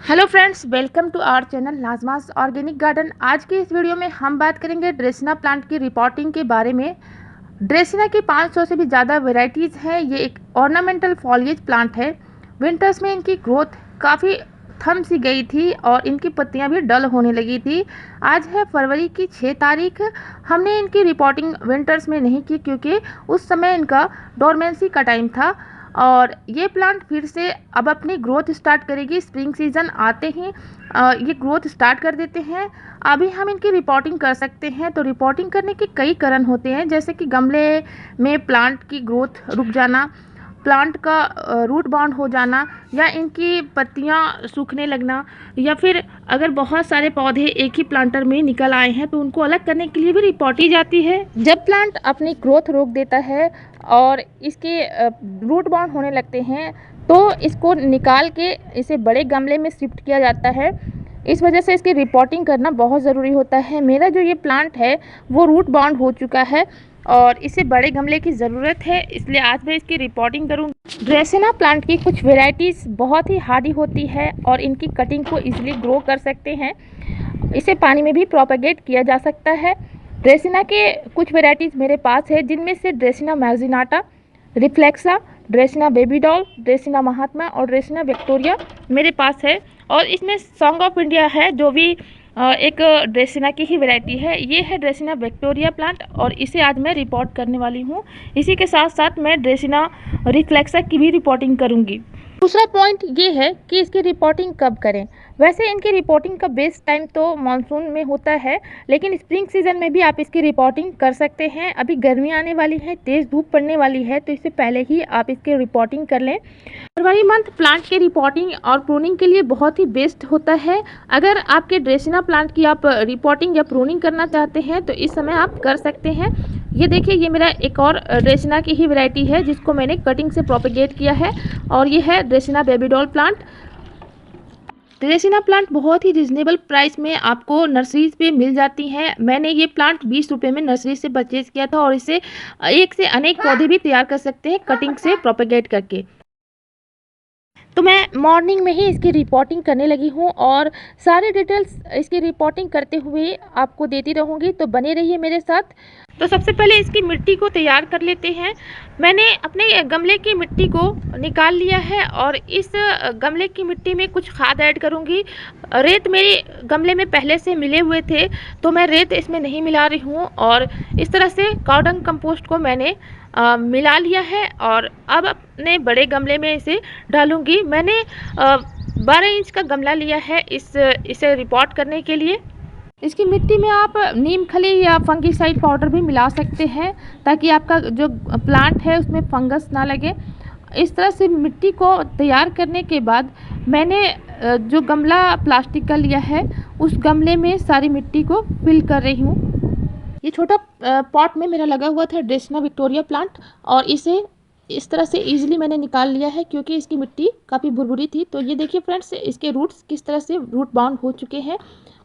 Hello friends, welcome to our channel Nazma's organic garden. आज की इस वीडियो में हम बात करेंगे ड्रेसिना प्लांट की रिपोर्टिंग के बारे में। ड्रेसिना की 500 से भी ज़्यादा वेराइटीज़ हैं। ये एक ऑर्नामेंटल फॉलिएज प्लांट है। विंटर्स में इनकी ग्रोथ काफ़ी थम सी गई थी और इनकी पत्तियां भी डल होने लगी थी। आज है फरवरी की 6 तारीख। हमने इनकी रिपोर्टिंग विंटर्स में नहीं की क्योंकि उस समय इनका डोरमेंसी का टाइम था और ये प्लांट फिर से अब अपनी ग्रोथ स्टार्ट करेगी। स्प्रिंग सीजन आते ही ये ग्रोथ स्टार्ट कर देते हैं। अभी हम इनकी रिपोर्टिंग कर सकते हैं। तो रिपोर्टिंग करने के कई कारण होते हैं, जैसे कि गमले में प्लांट की ग्रोथ रुक जाना, प्लांट का रूट बाउंड हो जाना, या इनकी पत्तियां सूखने लगना, या फिर अगर बहुत सारे पौधे एक ही प्लांटर में निकल आए हैं तो उनको अलग करने के लिए भी रिपोर्ट की जाती है। जब प्लांट अपनी ग्रोथ रोक देता है और इसके रूट बाउंड होने लगते हैं तो इसको निकाल के इसे बड़े गमले में शिफ्ट किया जाता है। इस वजह से इसकी रिपोर्टिंग करना बहुत ज़रूरी होता है। मेरा जो ये प्लांट है वो रूट बाउंड हो चुका है और इसे बड़े गमले की ज़रूरत है, इसलिए आज मैं इसकी रिपोर्टिंग करूँगी। ड्रेसिना प्लांट की कुछ वेराइटीज़ बहुत ही हार्डी होती है और इनकी कटिंग को इजीली ग्रो कर सकते हैं। इसे पानी में भी प्रोपेगेट किया जा सकता है। ड्रेसिना के कुछ वेराइटीज़ मेरे पास है, जिनमें से ड्रेसिना मैग्जिनाटा, रिफ्लेक्सा, ड्रेसिना बेबी डॉल, ड्रेसिना महात्मा और ड्रेसिना विक्टोरिया मेरे पास है। और इसमें सॉन्ग ऑफ इंडिया है जो भी एक ड्रेसिना की ही वैरायटी है। ये है ड्रेसिना विक्टोरिया प्लांट और इसे आज मैं रिपोर्ट करने वाली हूँ। इसी के साथ साथ मैं ड्रेसिना रिफ्लेक्सा की भी रिपोर्टिंग करूँगी। दूसरा पॉइंट ये है कि इसकी रिपोर्टिंग कब करें। वैसे इनकी रिपोर्टिंग का बेस्ट टाइम तो मानसून में होता है, लेकिन स्प्रिंग सीजन में भी आप इसकी रिपोर्टिंग कर सकते हैं। अभी गर्मी आने वाली है, तेज़ धूप पड़ने वाली है, तो इससे पहले ही आप इसकी रिपोर्टिंग कर लें। फरवरी मंथ प्लांट के रिपोर्टिंग और प्रूनिंग के लिए बहुत ही बेस्ट होता है। अगर आपके ड्रेसिना प्लांट की आप रिपोर्टिंग या प्रूनिंग करना चाहते हैं तो इस समय आप कर सकते हैं। ये देखिए, ये मेरा एक और ड्रेसिना की ही वैरायटी है जिसको मैंने कटिंग से प्रोपेगेट किया है, और ये है ड्रेसिना बेबी डॉल प्लांट। ड्रेसिना प्लांट बहुत ही रिजनेबल प्राइस में आपको नर्सरीज पे मिल जाती हैं। मैंने ये प्लांट 20 रुपये में नर्सरी से परचेज़ किया था और इसे एक से अनेक पौधे भी तैयार कर सकते हैं कटिंग से प्रोपेगेट करके। तो मैं मॉर्निंग में ही इसकी रिपोर्टिंग करने लगी हूँ और सारे डिटेल्स इसकी रिपोर्टिंग करते हुए आपको देती रहूँगी, तो बने रहिए मेरे साथ। तो सबसे पहले इसकी मिट्टी को तैयार कर लेते हैं। मैंने अपने गमले की मिट्टी को निकाल लिया है और इस गमले की मिट्टी में कुछ खाद ऐड करूँगी। रेत मेरे गमले में पहले से मिले हुए थे तो मैं रेत इसमें नहीं मिला रही हूँ, और इस तरह से काउ डंग कंपोस्ट को मैंने मिला लिया है और अब अपने बड़े गमले में इसे डालूंगी। मैंने 12 इंच का गमला लिया है इसे रिपोर्ट करने के लिए। इसकी मिट्टी में आप नीम खली या फंगीसाइड पाउडर भी मिला सकते हैं ताकि आपका जो प्लांट है उसमें फंगस ना लगे। इस तरह से मिट्टी को तैयार करने के बाद मैंने जो गमला प्लास्टिक का लिया है उस गमले में सारी मिट्टी को फिल कर रही हूँ। ये छोटा पॉट में मेरा लगा हुआ था ड्रेसिना विक्टोरिया प्लांट और इसे इस तरह से इजीली मैंने निकाल लिया है क्योंकि इसकी मिट्टी काफ़ी भुरभुरी थी। तो ये देखिए फ्रेंड्स, इसके रूट्स किस तरह से रूट बाउंड हो चुके हैं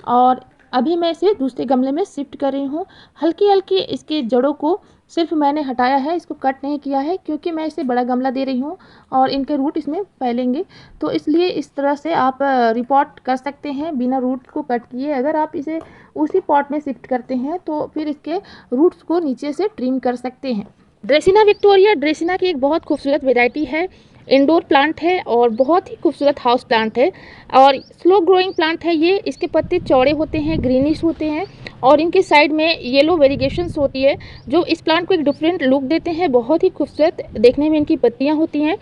और अभी मैं इसे दूसरे गमले में शिफ्ट कर रही हूँ। हल्की हल्की इसके जड़ों को सिर्फ मैंने हटाया है, इसको कट नहीं किया है क्योंकि मैं इसे बड़ा गमला दे रही हूँ और इनके रूट इसमें फैलेंगे, तो इसलिए इस तरह से आप रिपोर्ट कर सकते हैं बिना रूट को कट किए। अगर आप इसे उसी पॉट में शिफ्ट करते हैं तो फिर इसके रूट्स को नीचे से ट्रिम कर सकते हैं। ड्रेसिना विक्टोरिया ड्रेसिना की एक बहुत खूबसूरत वेराइटी है। इंडोर प्लांट है और बहुत ही खूबसूरत हाउस प्लांट है और स्लो ग्रोइंग प्लांट है ये। इसके पत्ते चौड़े होते हैं, ग्रीनिश होते हैं और इनके साइड में येलो वेरिगेशंस होती है जो इस प्लांट को एक डिफरेंट लुक देते हैं। बहुत ही खूबसूरत देखने में इनकी पत्तियां होती हैं।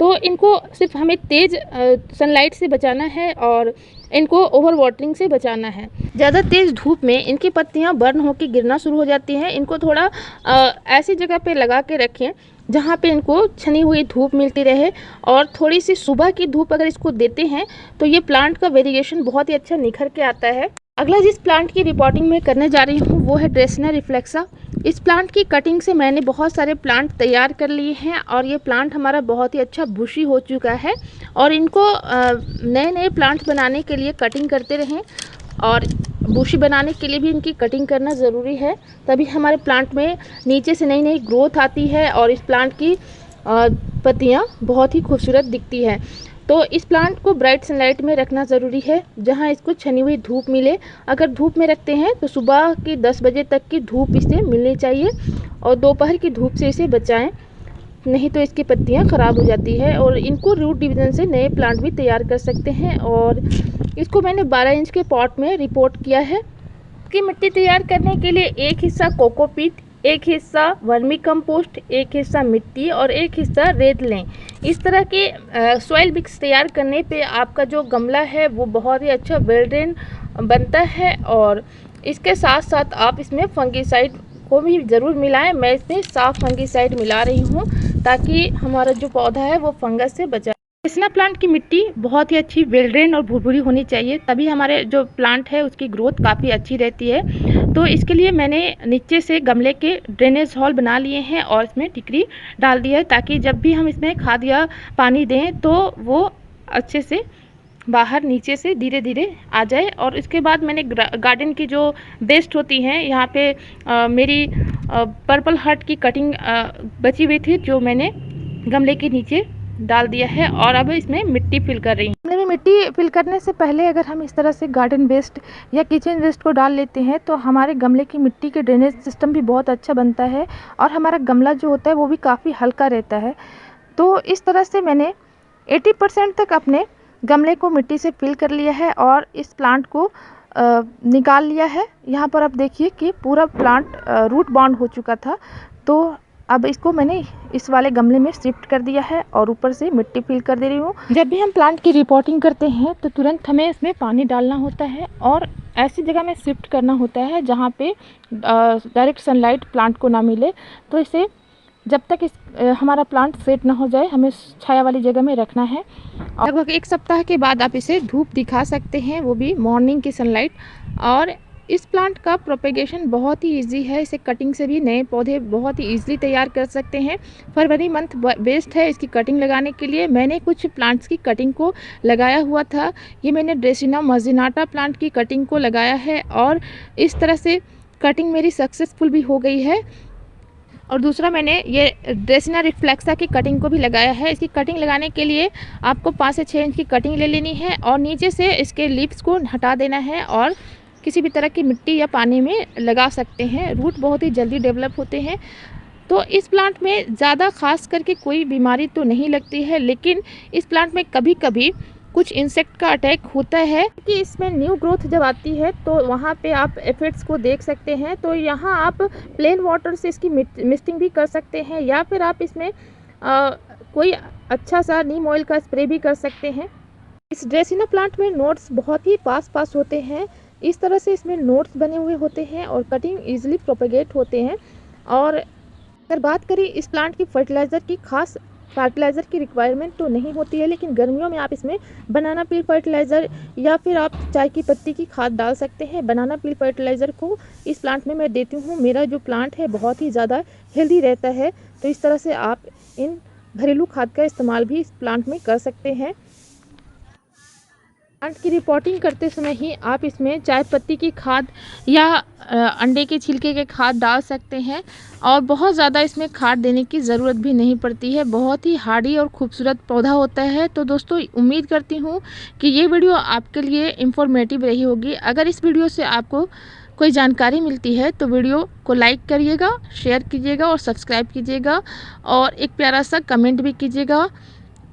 तो इनको सिर्फ हमें तेज़ सनलाइट से बचाना है और इनको ओवर वाटरिंग से बचाना है। ज़्यादा तेज़ धूप में इनकी पत्तियां बर्न होकर गिरना शुरू हो जाती हैं। इनको थोड़ा ऐसी जगह पे लगा के रखें जहाँ पे इनको छनी हुई धूप मिलती रहे, और थोड़ी सी सुबह की धूप अगर इसको देते हैं तो ये प्लांट का वेरिएशन बहुत ही अच्छा निखर के आता है। अगला जिस प्लांट की रिपोर्टिंग मैं करने जा रही हूँ वो है ड्रेसिना रिफ्लेक्सा। इस प्लांट की कटिंग से मैंने बहुत सारे प्लांट तैयार कर लिए हैं और ये प्लांट हमारा बहुत ही अच्छा बुशी हो चुका है, और इनको नए नए प्लांट बनाने के लिए कटिंग करते रहें और बुशी बनाने के लिए भी इनकी कटिंग करना ज़रूरी है, तभी हमारे प्लांट में नीचे से नई नई ग्रोथ आती है और इस प्लांट की पत्तियाँ बहुत ही खूबसूरत दिखती है। तो इस प्लांट को ब्राइट सनलाइट में रखना ज़रूरी है, जहां इसको छनी हुई धूप मिले। अगर धूप में रखते हैं तो सुबह की 10 बजे तक की धूप इसे मिलनी चाहिए और दोपहर की धूप से इसे बचाएं, नहीं तो इसकी पत्तियां ख़राब हो जाती है और इनको रूट डिवीज़न से नए प्लांट भी तैयार कर सकते हैं। और इसको मैंने 12 इंच के पॉट में रिपोर्ट किया है। इसकी मिट्टी तैयार करने के लिए एक हिस्सा कोकोपीट, एक हिस्सा वर्मी कंपोस्ट, एक हिस्सा मिट्टी और एक हिस्सा रेत लें। इस तरह के सॉइल मिक्स तैयार करने पे आपका जो गमला है वो बहुत ही अच्छा वेल ड्रेन बनता है। और इसके साथ साथ आप इसमें फंगीसाइड को भी ज़रूर मिलाएं। मैं इसमें साफ फंगीसाइड मिला रही हूँ ताकि हमारा जो पौधा है वो फंगस से बचा। ड्रेसिना प्लांट की मिट्टी बहुत ही अच्छी वेल ड्रेन और भुरभुरी होनी चाहिए, तभी हमारे जो प्लांट है उसकी ग्रोथ काफ़ी अच्छी रहती है। तो इसके लिए मैंने नीचे से गमले के ड्रेनेज हॉल बना लिए हैं और इसमें टिकरी डाल दिया है, ताकि जब भी हम इसमें खाद या पानी दें तो वो अच्छे से बाहर नीचे से धीरे धीरे आ जाए। और इसके बाद मैंने गार्डन की जो वेस्ट होती हैं, यहाँ पे मेरी पर्पल हार्ट की कटिंग बची हुई थी जो मैंने गमले के नीचे डाल दिया है और अब इसमें मिट्टी फिल कर रही हूँ। गमले में मिट्टी फिल करने से पहले अगर हम इस तरह से गार्डन वेस्ट या किचन वेस्ट को डाल लेते हैं तो हमारे गमले की मिट्टी के ड्रेनेज सिस्टम भी बहुत अच्छा बनता है और हमारा गमला जो होता है वो भी काफ़ी हल्का रहता है। तो इस तरह से मैंने 80% तक अपने गमले को मिट्टी से फिल कर लिया है और इस प्लांट को निकाल लिया है। यहाँ पर आप देखिए कि पूरा प्लांट रूट बाउंड हो चुका था। तो अब इसको मैंने इस वाले गमले में शिफ्ट कर दिया है और ऊपर से मिट्टी फिल कर दे रही हूँ। जब भी हम प्लांट की रिपोर्टिंग करते हैं तो तुरंत हमें इसमें पानी डालना होता है और ऐसी जगह में शिफ्ट करना होता है जहाँ पे डायरेक्ट सनलाइट प्लांट को ना मिले। तो इसे जब तक हमारा प्लांट सेट ना हो जाए हमें छाया वाली जगह में रखना है। लगभग 1 सप्ताह के बाद आप इसे धूप दिखा सकते हैं, वो भी मॉर्निंग की सनलाइट। और इस प्लांट का प्रोपेगेशन बहुत ही इजी है, इसे कटिंग से भी नए पौधे बहुत ही इजीली तैयार कर सकते हैं। फरवरी मंथ बेस्ट है इसकी कटिंग लगाने के लिए। मैंने कुछ प्लांट्स की कटिंग को लगाया हुआ था। ये मैंने ड्रेसिना मर्जिनाटा प्लांट की कटिंग को लगाया है और इस तरह से कटिंग मेरी सक्सेसफुल भी हो गई है। और दूसरा मैंने ये ड्रेसिना रिफ्लेक्सा की कटिंग को भी लगाया है। इसकी कटिंग लगाने के लिए आपको 5 से 6 इंच की कटिंग ले लेनी है और नीचे से इसके लीव्स को हटा देना है और किसी भी तरह की मिट्टी या पानी में लगा सकते हैं। रूट बहुत ही जल्दी डेवलप होते हैं। तो इस प्लांट में ज़्यादा खास करके कोई बीमारी तो नहीं लगती है, लेकिन इस प्लांट में कभी कभी कुछ इंसेक्ट का अटैक होता है कि इसमें न्यू ग्रोथ जब आती है तो वहाँ पे आप इफेक्ट्स को देख सकते हैं। तो यहाँ आप प्लेन वाटर से इसकी मिस्टिंग भी कर सकते हैं या फिर आप इसमें कोई अच्छा सा नीम ऑयल का स्प्रे भी कर सकते हैं। इस ड्रेसिना प्लांट में नोट्स बहुत ही पास होते हैं। इस तरह से इसमें नोट्स बने हुए होते हैं और कटिंग ईजिली प्रोपेगेट होते हैं। और अगर बात करें इस प्लांट की फर्टिलाइज़र की रिक्वायरमेंट तो नहीं होती है, लेकिन गर्मियों में आप इसमें बनाना पील फर्टिलाइज़र या फिर आप चाय की पत्ती की खाद डाल सकते हैं। बनाना पील फर्टिलाइज़र को इस प्लांट में मैं देती हूँ। मेरा जो प्लांट है बहुत ही ज़्यादा हेल्दी रहता है, तो इस तरह से आप इन घरेलू खाद का इस्तेमाल भी इस प्लांट में कर सकते हैं। प्लांट की रिपोर्टिंग करते समय ही आप इसमें चाय पत्ती की खाद या अंडे के छिलके के खाद डाल सकते हैं और बहुत ज़्यादा इसमें खाद देने की ज़रूरत भी नहीं पड़ती है। बहुत ही हार्डी और खूबसूरत पौधा होता है। तो दोस्तों, उम्मीद करती हूँ कि ये वीडियो आपके लिए इंफॉर्मेटिव रही होगी। अगर इस वीडियो से आपको कोई जानकारी मिलती है तो वीडियो को लाइक करिएगा, शेयर कीजिएगा और सब्सक्राइब कीजिएगा और एक प्यारा सा कमेंट भी कीजिएगा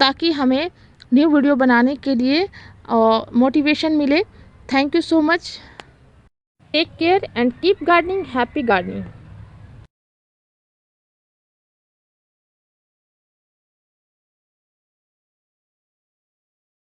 ताकि हमें न्यू वीडियो बनाने के लिए मोटिवेशन मिले। Thank you so much. Take care and keep gardening, happy gardening.